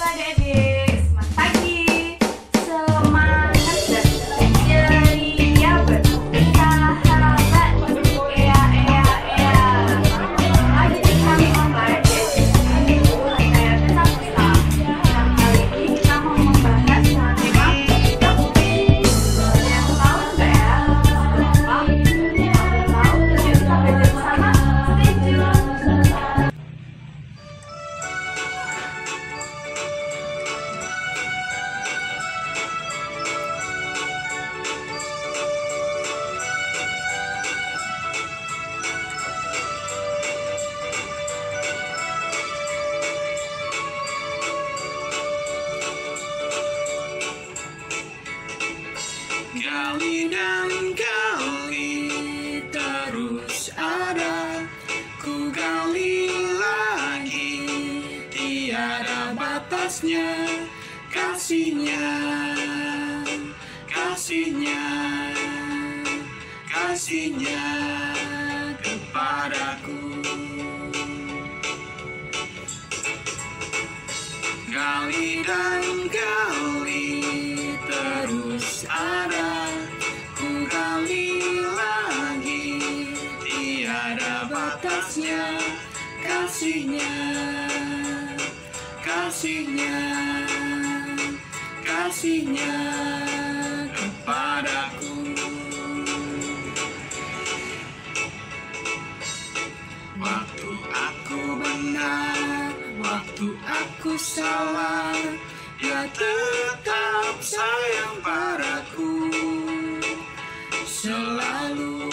adik-adik, selamat pagi. Semangat dan ceria bersahabat. Hari ini kami membahas saya tentang Islam. Yang kali ini kita mau membahas tema yang tahu nggak ya? Tahu? Yuk kita belajar bersama. Stay tune. Kali dan kali terus ada, ku gali lagi, tiada batasnya kasihnya, kasihnya, kasihnya kepadaku. Kali dan kali terus ada, ku gali lagi, tiada batasnya kasihnya, kasihnya, kasihnya kepadaku. Waktu aku benar, waktu aku salah, Dia tetap sayang padaku selalu.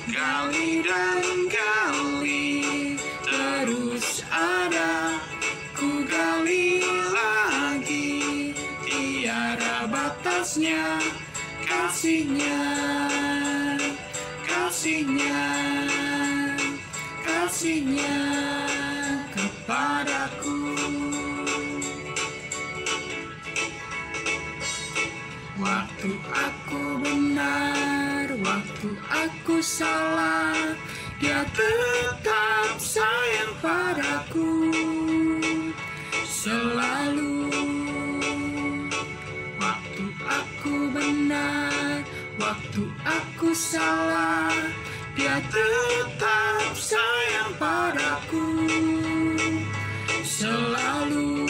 Kali dan kali terus ada, ku gali lagi, tiada batasnya kasihnya, kasihnya, kasihnya kepadaku. Waktu aku benar, waktu aku salah, Dia tetap sayang padaku selalu. Waktu aku benar, waktu aku salah, Dia tetap sayang padaku selalu.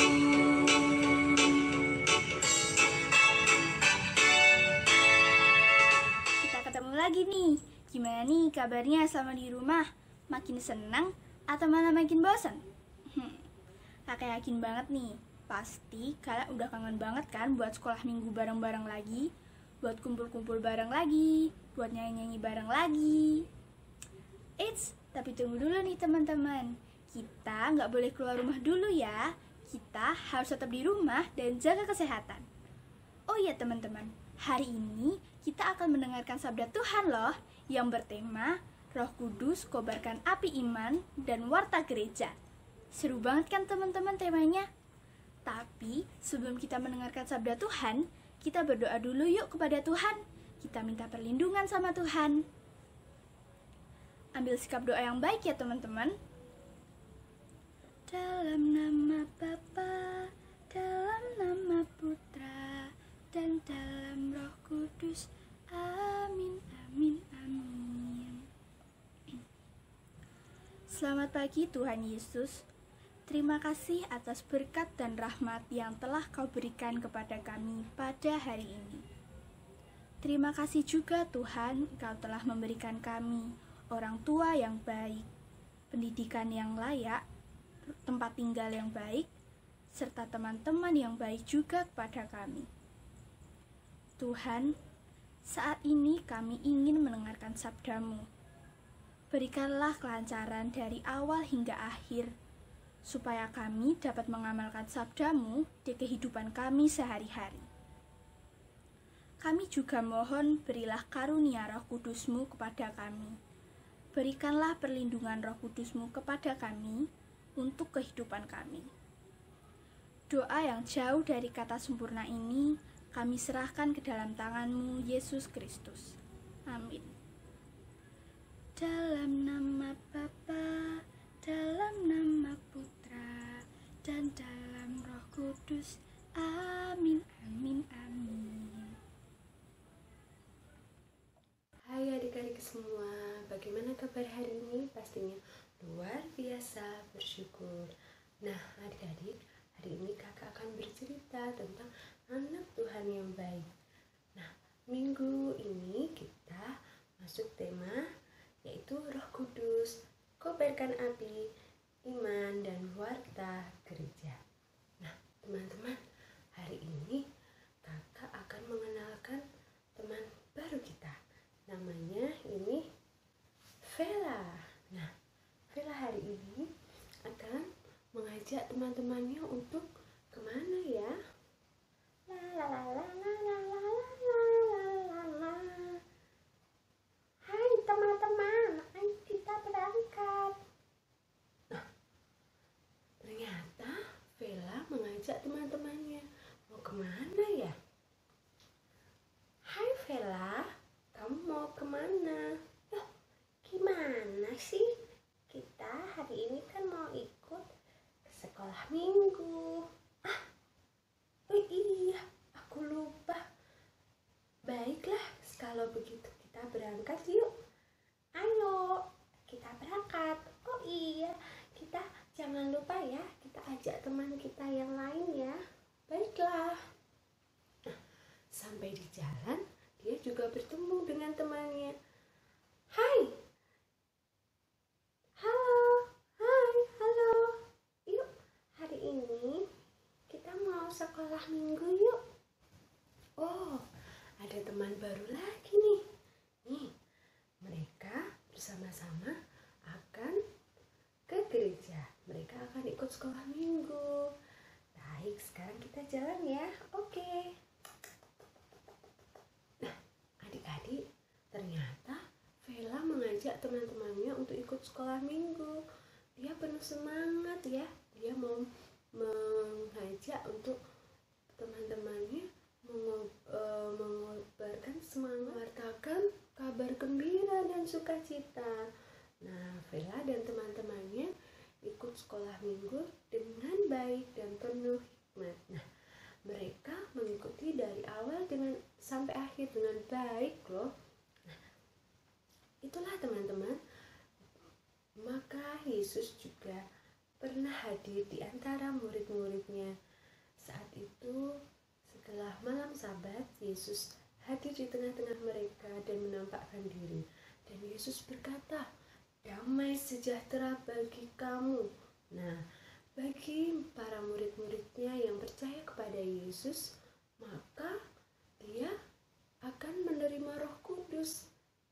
Kita ketemu lagi nih. Gimana nih kabarnya selama di rumah? Makin senang atau malah makin bosan? Kakak yakin banget nih, pasti kalian udah kangen banget kan buat sekolah minggu bareng-bareng lagi, buat kumpul-kumpul bareng lagi, buat nyanyi-nyanyi bareng lagi. Eits, tapi tunggu dulu nih teman-teman. Kita nggak boleh keluar rumah dulu ya. Kita harus tetap di rumah dan jaga kesehatan. Oh iya teman-teman, hari ini kita akan mendengarkan sabda Tuhan loh, yang bertema Roh Kudus kobarkan api iman dan warta gereja. Seru banget kan teman-teman temanya? Tapi sebelum kita mendengarkan sabda Tuhan, kita berdoa dulu yuk kepada Tuhan. Kita minta perlindungan sama Tuhan. Ambil sikap doa yang baik ya teman-teman. Dalam nama Bapa, dalam nama Putra, dan dalam Roh Kudus. Amin, amin, amin. Selamat pagi Tuhan Yesus. Terima kasih atas berkat dan rahmat yang telah Kau berikan kepada kami pada hari ini. Terima kasih juga Tuhan, Kau telah memberikan kami orang tua yang baik, pendidikan yang layak, tempat tinggal yang baik, serta teman-teman yang baik juga kepada kami. Tuhan, saat ini kami ingin mendengarkan sabda-Mu. Berikanlah kelancaran dari awal hingga akhir, supaya kami dapat mengamalkan sabda-Mu di kehidupan kami sehari-hari. Kami juga mohon berilah karunia Roh Kudus-Mu kepada kami. Berikanlah perlindungan Roh Kudus-Mu kepada kami untuk kehidupan kami. Doa yang jauh dari kata sempurna ini kami serahkan ke dalam tangan-Mu, Yesus Kristus. Amin. Dalam nama Bapa, dalam bersyukur. Nah, adik-adik, hari ini kakak akan bercerita tentang anak Tuhan yang baik. Nah, minggu ini kita masuk tema yaitu Roh Kudus, kobarkan api, iman, dan warta gereja. Nah, teman-teman, hari ini kakak akan mengenalkan teman baru kita. Namanya ini Vela. Nah, Vela hari ini akan mengajak teman-temannya untuk kemana ya? La la la la la la la la la la. Hai teman-teman, ayo kita berangkat. Nah, ternyata Vela mengajak teman-temannya. Mau kemana ya? Hai Vela, kamu mau kemana? Loh, gimana sih? Kita hari ini kan mau ikut ke sekolah minggu. Oh iya, aku lupa. Baiklah, kalau begitu kita berangkat yuk. Ayo, kita berangkat. Oh iya, kita jangan lupa ya, kita ajak teman kita yang lain ya. Baiklah. Nah, sampai di jalan, dia juga bertemu dengan temannya. Hai. Halo. Yuk, hari ini kita mau sekolah minggu yuk. Oh, ada teman baru lagi nih. Nih, mereka bersama-sama akan ke gereja. Mereka akan ikut sekolah minggu. Baik, sekarang kita jalan ya. Oke. Nah, adik-adik, ternyata Vela mengajak teman-temannya untuk ikut sekolah minggu. Dia penuh semangat ya. Dia mau mengajak untuk teman-temannya mengobarkan semangat, mewartakan kabar gembira dan sukacita. Nah, Vela dan teman-temannya ikut sekolah minggu dengan baik dan penuh hikmat. Nah, mereka mengikuti dari awal sampai akhir dengan baik loh. Nah, itulah teman-teman. Maka Yesus juga pernah hadir di antara murid-muridnya. Saat itu, setelah malam Sabat, Yesus hadir di tengah-tengah mereka dan menampakkan diri. Dan Yesus berkata, "Damai sejahtera bagi kamu." Nah, bagi para murid-muridnya yang percaya kepada Yesus, maka dia akan menerima Roh Kudus.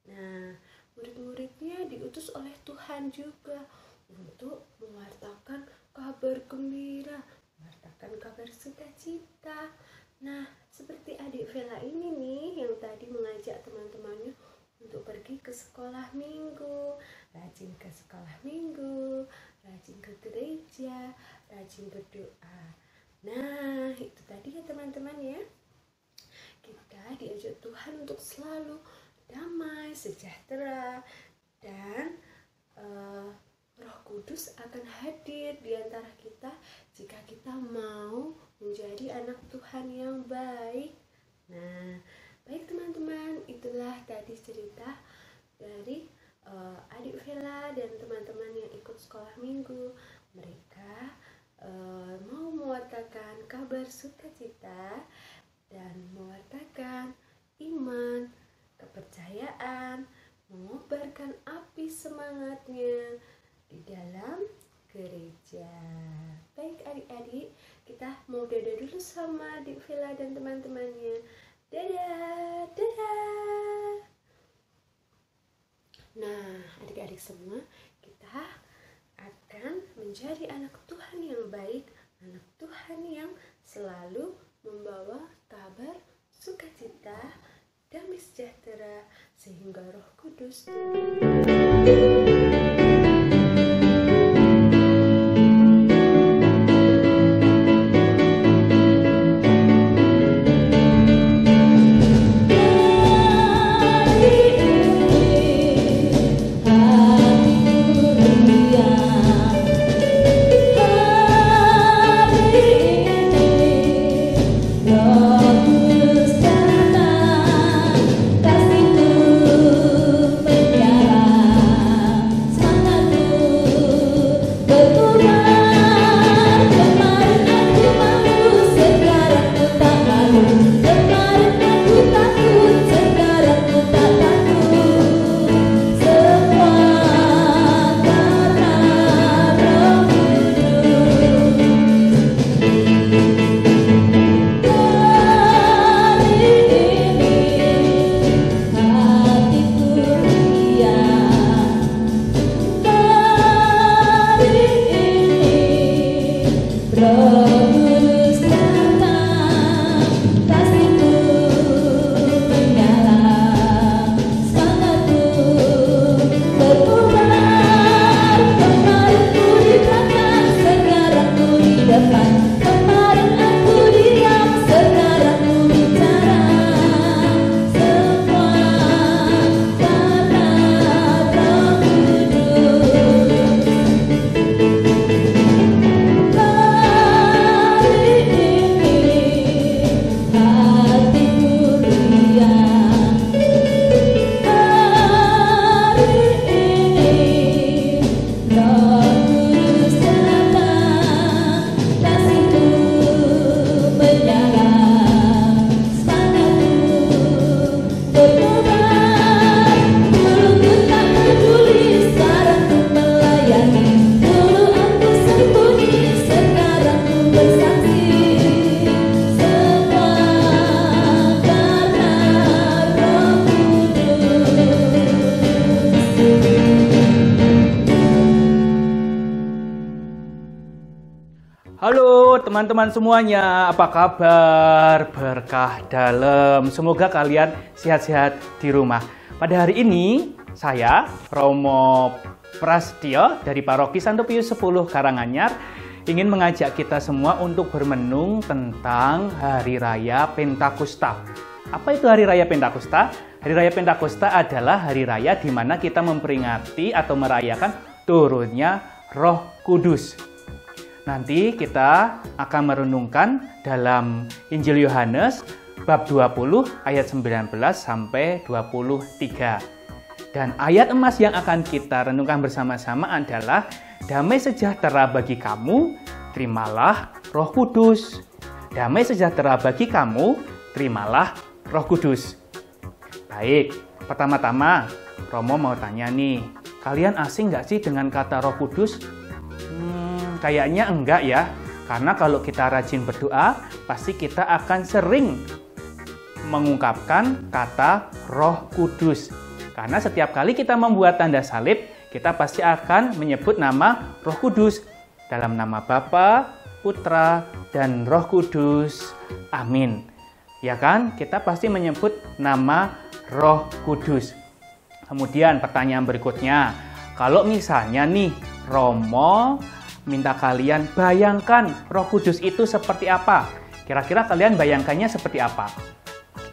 Nah, murid-muridnya diutus oleh Tuhan juga untuk mewartakan kabar gembira, mewartakan kabar sukacita. Nah, seperti adik Vela ini nih yang tadi mengajak teman-temannya untuk pergi ke sekolah minggu, rajin ke sekolah minggu, rajin ke gereja, rajin berdoa. Nah, itu tadi ya teman-teman ya. Kita diajak Tuhan untuk selalu damai, sejahtera, dan Roh Kudus akan hadir di antara kita jika kita mau menjadi anak Tuhan yang baik. Nah, baik teman-teman, itulah tadi cerita dari adik Vela dan teman-teman yang ikut sekolah minggu. Mereka mau mewartakan kabar sukacita dan mewartakan iman, kepercayaan, mengobarkan api semangatnya di dalam gereja. Baik adik-adik, kita mau dadah dulu sama adik Vela dan teman-temannya. Dadah, dadah. Nah, adik-adik semua, kita akan menjadi anak Tuhan yang baik, anak Tuhan yang selalu membawa kabar sukacita, damai sejahtera, sehingga Roh Kudus Kasih Tuhan penjara Halo teman-teman semuanya, apa kabar? Berkah dalam. Semoga kalian sehat-sehat di rumah. Pada hari ini, saya Romo Prasetyo dari Paroki Santo Pius X Karanganyar ingin mengajak kita semua untuk bermenung tentang Hari Raya Pentakosta. Apa itu Hari Raya Pentakosta? Hari Raya Pentakosta adalah hari raya di mana kita memperingati atau merayakan turunnya Roh Kudus. Nanti kita akan merenungkan dalam Injil Yohanes bab 20 ayat 19 sampai 23. Dan ayat emas yang akan kita renungkan bersama-sama adalah damai sejahtera bagi kamu, terimalah Roh Kudus. Damai sejahtera bagi kamu, terimalah Roh Kudus. Baik, pertama-tama Romo mau tanya nih, kalian asing nggak sih dengan kata Roh Kudus? Kayaknya enggak ya, karena kalau kita rajin berdoa, pasti kita akan sering mengungkapkan kata Roh Kudus. Karena setiap kali kita membuat tanda salib, kita pasti akan menyebut nama Roh Kudus. Dalam nama Bapa, Putra, dan Roh Kudus. Amin. Ya kan? Kita pasti menyebut nama Roh Kudus. Kemudian pertanyaan berikutnya, kalau misalnya nih Romo minta kalian bayangkan Roh Kudus itu seperti apa? Kira-kira kalian bayangkannya seperti apa?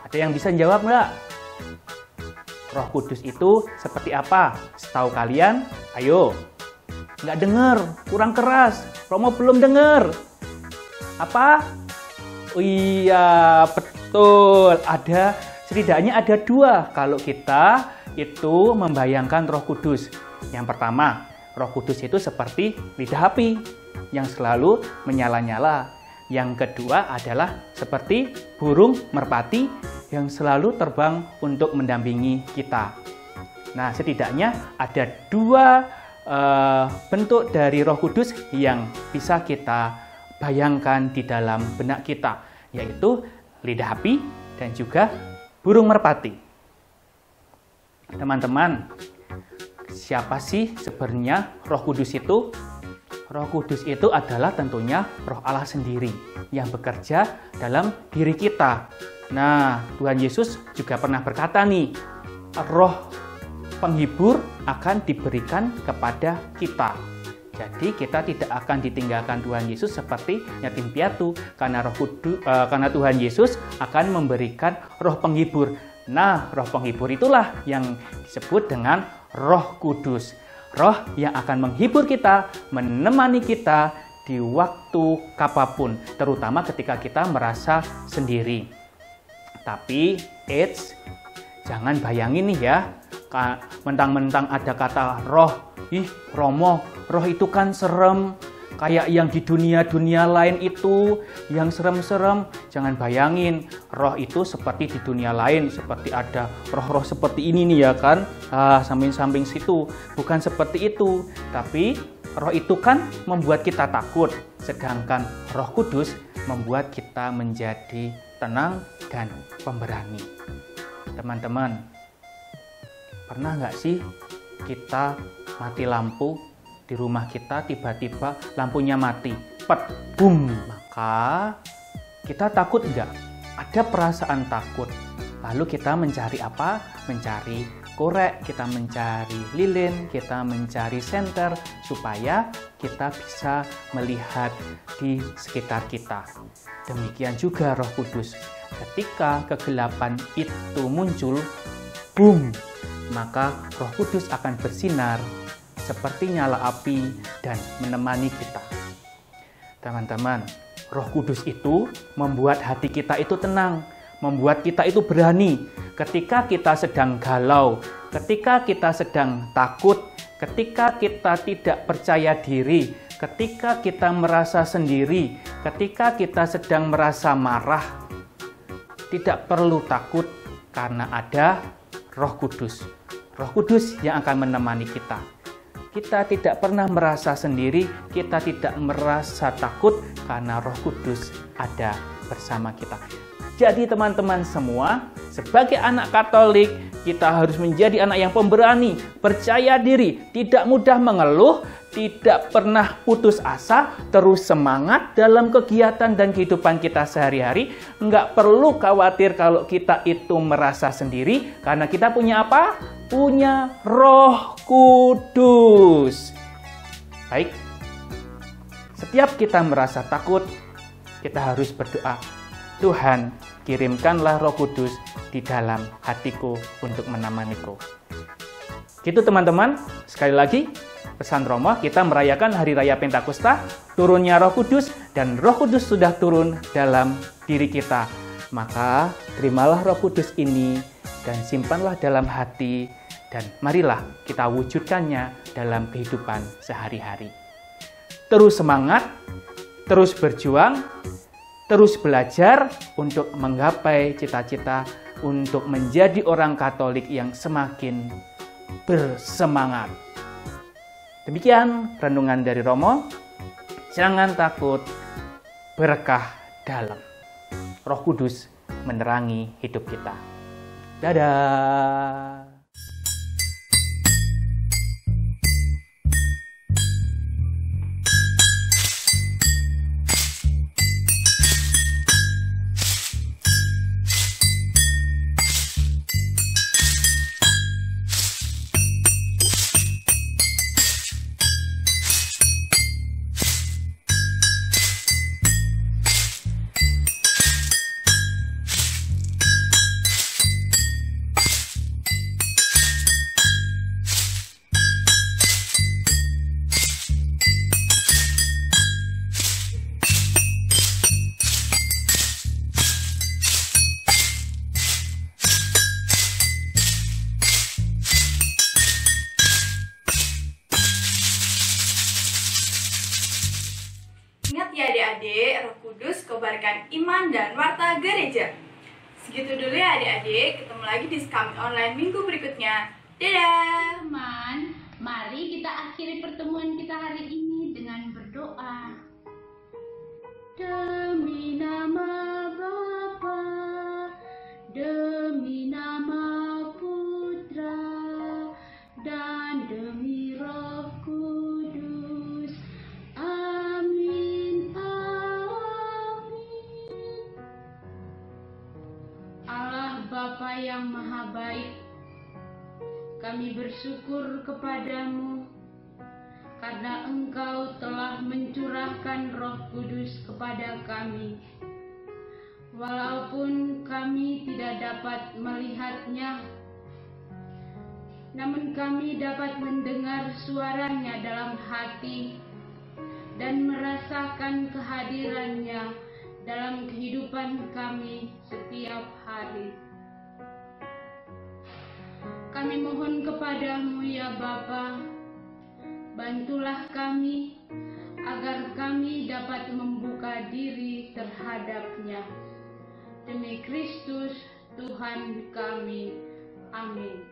Ada yang bisa jawab nggak? Roh Kudus itu seperti apa? Setahu kalian? Ayo. Nggak dengar, kurang keras. Romo belum dengar. Apa? Oh iya, betul. Setidaknya ada dua kalau kita itu membayangkan Roh Kudus. Yang pertama, Roh Kudus itu seperti lidah api yang selalu menyala-nyala. Yang kedua adalah seperti burung merpati yang selalu terbang untuk mendampingi kita. Nah, setidaknya ada dua bentuk dari Roh Kudus yang bisa kita bayangkan di dalam benak kita, yaitu lidah api dan juga burung merpati. Teman-teman, siapa sih sebenarnya Roh Kudus itu? Roh Kudus itu adalah tentunya Roh Allah sendiri yang bekerja dalam diri kita. Nah, Tuhan Yesus juga pernah berkata nih, Roh penghibur akan diberikan kepada kita. Jadi kita tidak akan ditinggalkan Tuhan Yesus seperti yatim piatu karena Tuhan Yesus akan memberikan Roh penghibur. Nah, Roh penghibur itulah yang disebut dengan Roh Kudus. Roh yang akan menghibur kita, menemani kita di waktu kapanpun, terutama ketika kita merasa sendiri. Tapi, jangan bayangin nih ya, mentang-mentang ada kata roh. Romo, roh itu kan serem, kayak yang di dunia-dunia lain itu, yang serem-serem. Jangan bayangin, roh itu seperti di dunia lain, seperti ada roh-roh seperti ini nih ya kan, samping-samping situ. Bukan seperti itu, tapi roh itu kan membuat kita takut, sedangkan Roh Kudus membuat kita menjadi tenang dan pemberani. Teman-teman, pernah nggak sih kita mati lampu di rumah kita, tiba-tiba lampunya mati, boom, maka kita takut nggak? Ada perasaan takut. Lalu kita mencari apa? Mencari korek, kita mencari lilin, kita mencari senter supaya kita bisa melihat di sekitar kita. Demikian juga Roh Kudus. Ketika kegelapan itu muncul, boom, maka Roh Kudus akan bersinar seperti nyala api dan menemani kita. Teman-teman, Roh Kudus itu membuat hati kita itu tenang, membuat kita itu berani. Ketika kita sedang galau, ketika kita sedang takut, ketika kita tidak percaya diri, ketika kita merasa sendiri, ketika kita sedang merasa marah, tidak perlu takut karena ada Roh Kudus. Roh Kudus yang akan menemani kita. Kita tidak pernah merasa sendiri, kita tidak merasa takut karena Roh Kudus ada bersama kita. Jadi teman-teman semua, sebagai anak Katolik, kita harus menjadi anak yang pemberani, percaya diri, tidak mudah mengeluh, tidak pernah putus asa, terus semangat dalam kegiatan dan kehidupan kita sehari-hari. Nggak perlu khawatir kalau kita itu merasa sendiri, karena kita punya apa? Punya Roh Kudus. Baik, setiap kita merasa takut, kita harus berdoa, Tuhan, kirimkanlah Roh Kudus di dalam hatiku untuk menemaniku. Gitu teman-teman, sekali lagi, pesan Romo, kita merayakan Hari Raya Pentakosta, turunnya Roh Kudus, dan Roh Kudus sudah turun dalam diri kita. Maka terimalah Roh Kudus ini dan simpanlah dalam hati, dan marilah kita wujudkannya dalam kehidupan sehari-hari. Terus semangat, terus berjuang, terus belajar untuk menggapai cita-cita untuk menjadi orang Katolik yang semakin bersemangat. Demikian renungan dari Romo. Jangan takut, berkah dalam. Roh Kudus menerangi hidup kita. Dadah. Ingat ya adik-adik, Roh Kudus kobarkan iman dan warta gereja. Segitu dulu ya adik-adik, ketemu lagi di Skam Online minggu berikutnya. Dadah! Teman, mari kita akhiri pertemuan kita hari ini dengan berdoa. Demi nama Bapa, demi nama Putra, dan demi Roh Kudus. Amin, amin. Allah Bapa yang Maha Baik, kami bersyukur kepadamu karena Engkau telah mencurahkan Roh Kudus kepada kami. Walaupun kami tidak dapat melihatnya, namun kami dapat mendengar suaranya dalam hati dan merasakan kehadirannya dalam kehidupan kami setiap hari. Kami mohon kepadamu ya Bapa, bantulah kami agar kami dapat membuka diri terhadapnya. Demi Kristus Tuhan kami. Amin.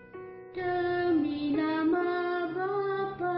Demi nama Bapa,